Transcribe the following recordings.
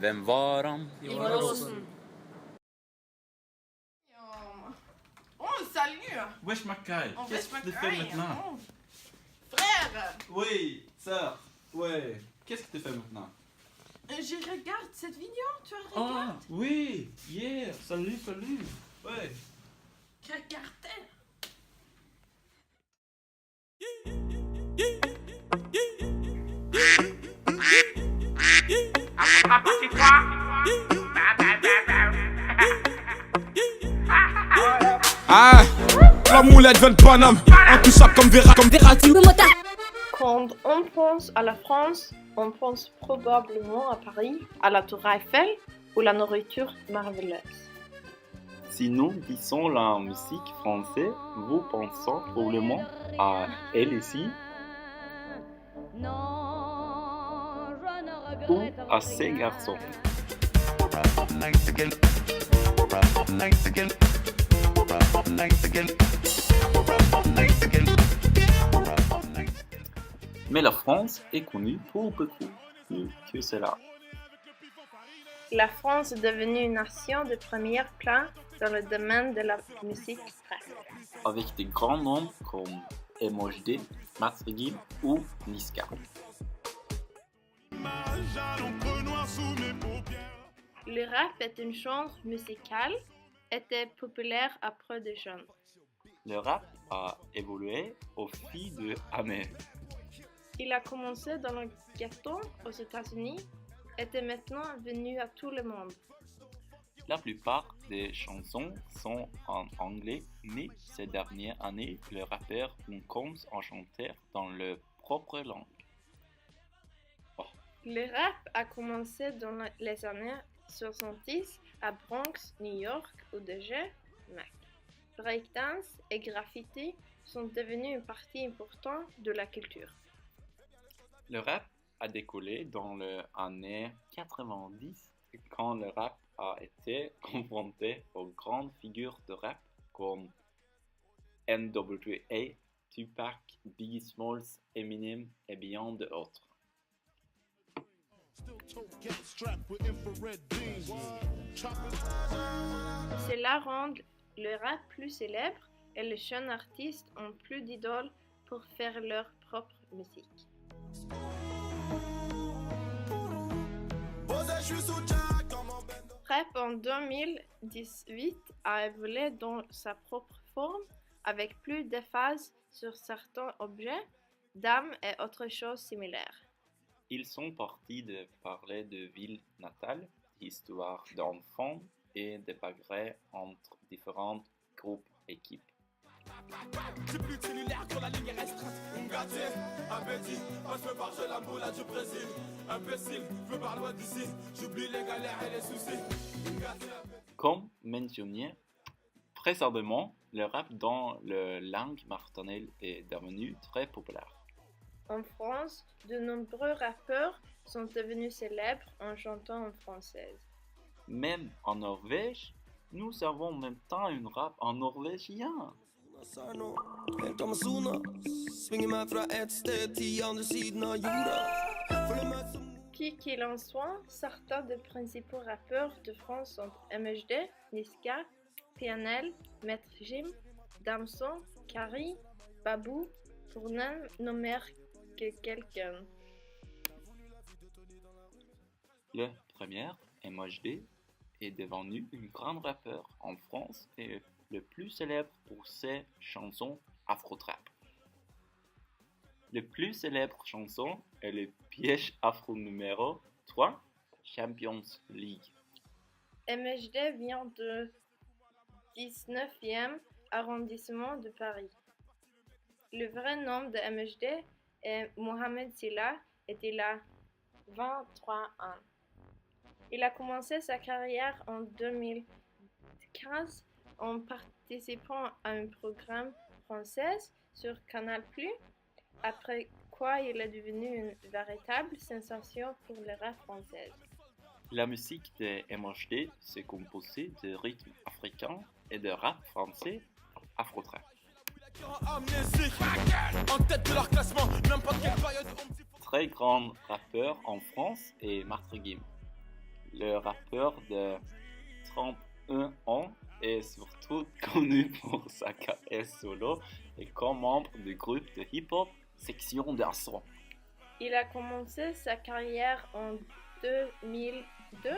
Vem var han? Ivar Aasen. Oh, salut! Wesh Mackay, On qu'est-ce va que tu se fais macaille. maintenant? Oh. Frère! Oui, sœur, ouais. Qu'est-ce que tu fais maintenant? Je regarde cette vidéo, tu Ah, regardes? oui, hier, salut. Ouais. Regardez! Ah, la moulette vient de Paname, intouchable comme Verratti. Quand on pense à la France, on pense probablement à Paris, à la Tour Eiffel ou la nourriture marveleuse. Si nous disons la musique française, vous pensez probablement à elle ici ou à ces garçons. Mais la France est connue pour beaucoup plus que cela. La France est devenue une nation de premier plan dans le domaine de la musique rap. Avec des grands noms comme MHD, Matrigim ou Niska. Le rap est un genre musical, était populaire après des jeunes. Le rap a évolué au fil des années. Il a commencé dans le ghetto aux États-Unis, était maintenant venu à tout le monde. La plupart des chansons sont en anglais, mais ces dernières années, les rappeurs ont commencé à chanter dans leur propre langue. Le rap a commencé dans les années 70 à Bronx, New York, où DJ Mac. Breakdance et graffiti sont devenus une partie importante de la culture. Le rap a décollé dans les années 90 quand le rap a été confronté aux grandes figures de rap comme NWA, Tupac, Biggie Smalls, Eminem et bien d'autres. Cela rend le rap plus célèbre et les jeunes artistes ont plus d'idoles pour faire leur propre musique. Rap en 2018 a évolué dans sa propre forme avec plus d'emphases sur certains objets, dames et autres choses similaires. Ils sont partis de parler de ville natale, d'histoires d'enfants et de bagarres entre différents groupes équipes. J'ai plus de cellulaire quand la ligne est restreinte. Ngati, appétit, passe me par la moula du Brésil. Imbécile, je veux par loin d'ici. J'oublie les galères et les soucis. Comme mentionné précédemment, le rap dans la langue maternelle est devenu très populaire. En France, de nombreux rappeurs sont devenus célèbres en chantant en français. Même en Norvège, nous avons maintenant un rap en norvégien. Qui qu'il en soit, certains des principaux rappeurs de France sont MHD, Niska, PNL, Maître Jim, Damson, Kari, Babou, pour ne nommer que quelqu'un. Le premier, MHD, est devenu un grand rappeur en France et le plus célèbre pour ses chansons afro-trap. Le plus célèbre chanson est le piège afro numéro 3, Champions League. MHD vient du 19e arrondissement de Paris. Le vrai nom de MHD est Mohamed Silla et il a 23 ans. Il a commencé sa carrière en 2015 en participant à un programme français sur Canal+, après quoi il est devenu une véritable sensation pour le rap français. La musique de MHD s'est composée de rythmes africains et de rap français afro-trap. Très grand rappeur en France est Matrigim. Le rappeur de 31 ans est surtout connu pour sa carrière solo et comme membre du groupe de hip-hop Section d'Assaut. Il a commencé sa carrière en 2002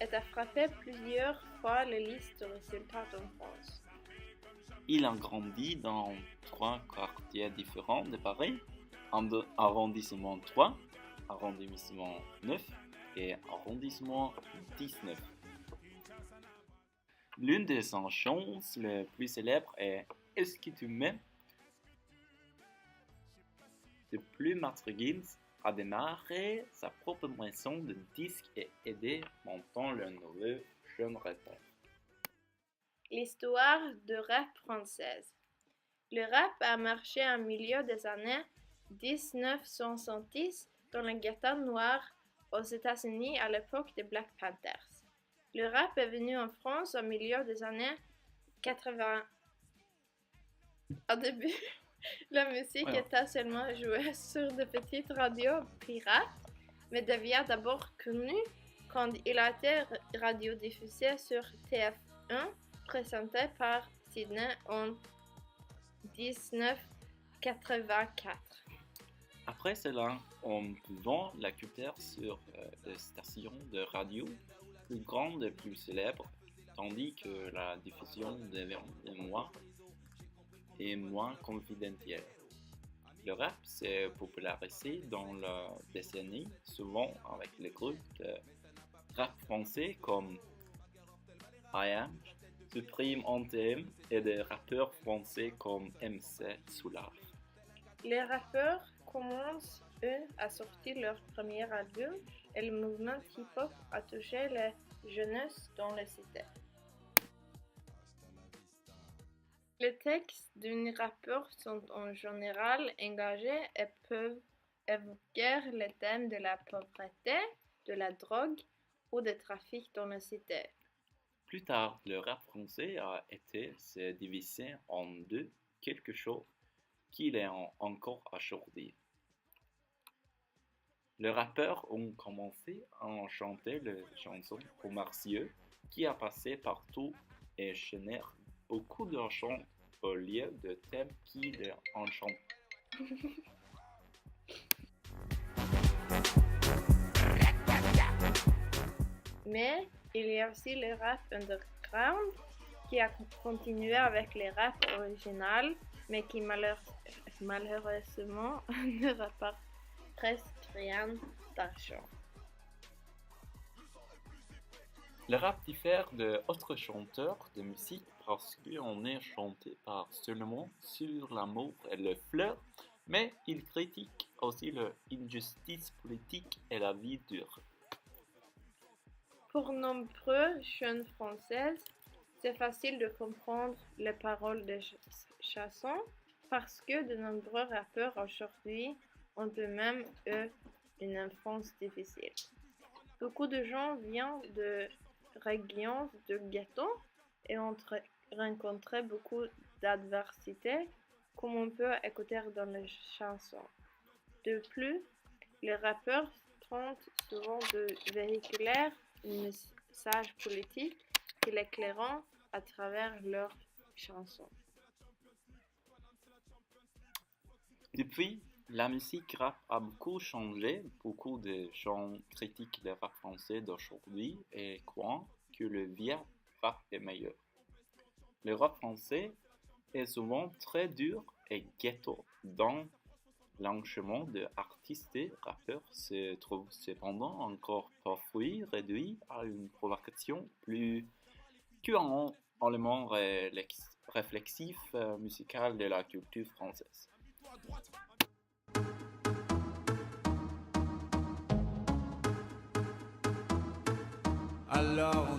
et a frappé plusieurs fois les listes de résultats en France. Il a grandi dans 3 quartiers différents de Paris, arrondissement 3, arrondissement 9 et arrondissement 19. L'une de ses chansons les plus célèbres est « Est-ce que tu m'aimes ?» Depuis, Maître Gims a démarré sa propre maison de disques et aidé montant le nouveau jeune rappeur. L'histoire de rap française. Le rap a marché au milieu des années 1970 dans le ghetto noir aux États-Unis à l'époque des Black Panthers. Le rap est venu en France au milieu des années 80. Au début, la musique était seulement jouée sur de petites radios pirates, mais devient d'abord connue quand il a été radiodiffusé sur TF1, présenté par Sydney en 1984. Après cela, on pouvant l'écouter sur des stations de radio plus grandes et plus célèbres, tandis que la diffusion devient moins confidentielle. Le rap s'est popularisé dans la décennie, souvent avec les groupes de rap français comme I.A.M, Supreme Anthem et des rappeurs français comme MC Solar. Les rappeurs commencent, eux, à sortir leur premier album et le mouvement hip-hop a touché les jeunesses dans les cités. Les textes d'un rappeur sont en général engagés et peuvent évoquer les thèmes de la pauvreté, de la drogue ou du trafic dans les cités. Plus tard, le rap français a été se divisé en deux, quelque chose qu'il est encore aujourd'hui. Les rappeurs ont commencé à chanter les chansons commerciales qui a passé partout et génère beaucoup d'argent au lieu de thèmes qui les enchantent. Mais il y a aussi le rap underground qui a continué avec les rap original, mais qui malheureusement ne rapporte presque rien d'argent. Le rap diffère d'autres chanteurs de musique parce qu'on est chanté par seulement sur l'amour et le fleur, mais il critique aussi l'injustice politique et la vie dure. Pour nombreux jeunes françaises, c'est facile de comprendre les paroles des chansons parce que de nombreux rappeurs aujourd'hui ont eux-mêmes eu une enfance difficile. Beaucoup de gens viennent de régions de ghetto et ont rencontré beaucoup d'adversité, comme on peut écouter dans les chansons. De plus, les rappeurs tentent souvent de véhiculer un message politique qui l'éclairent à travers leurs chansons. Depuis, la musique rap a beaucoup changé. Beaucoup de gens critiquent le rap français d'aujourd'hui et croient que le vieux rap est meilleur. Le rap français est souvent très dur et ghetto dans l'enchaînement de artistes et rappeurs se trouve cependant encore parfois réduit à une provocation plus qu'un élément réflexif musical de la culture française. Alors,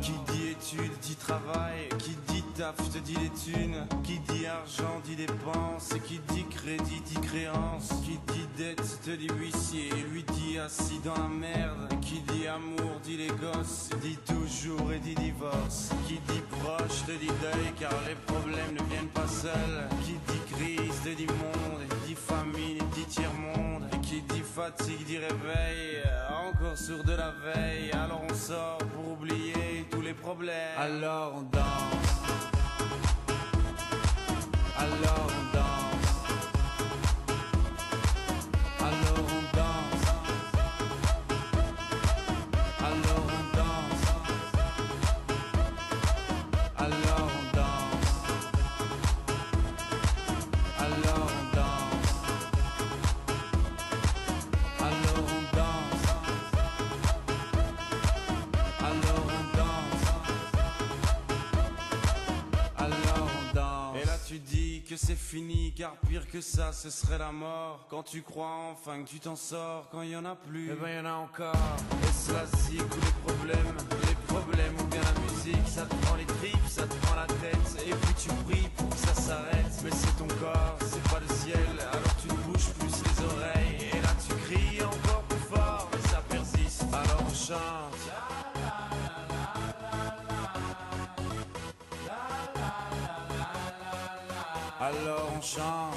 qui dit études dit travail, qui dit taf te dit les thunes, qui dit argent argent dit dépense, et qui dit crédit dit créance, qui dit dette te dit huissier, lui dit assis dans la merde, qui dit amour dit les gosses, dit toujours et dit divorce, qui dit proche te dit deuil car les problèmes ne viennent pas seuls, qui dit crise te dit monde, et dit famine et dit tiers-monde, et qui dit fatigue dit réveil, encore sourd de la veille, alors on sort pour oublier tous les problèmes, alors on danse, alors on danse, alors on danse, alors on danse, alors on danse, alors on danse, alors on danse, alors on danse, alors on danse. Et là tu dis que c'est fini, car pire que ça ce serait la mort. Quand tu crois enfin que tu t'en sors, quand il y en a plus, eh ben y en a encore. Et cela zig ou les problèmes ou bien la musique, ça te prend les tripes, ça te prend la tête, et puis tu pries pour que ça s'arrête. Mais c'est ton corps, c'est pas le ciel, alors tu ne bouges plus les oreilles, et là tu cries encore plus fort, mais ça persiste, alors on chante. Alors on chante.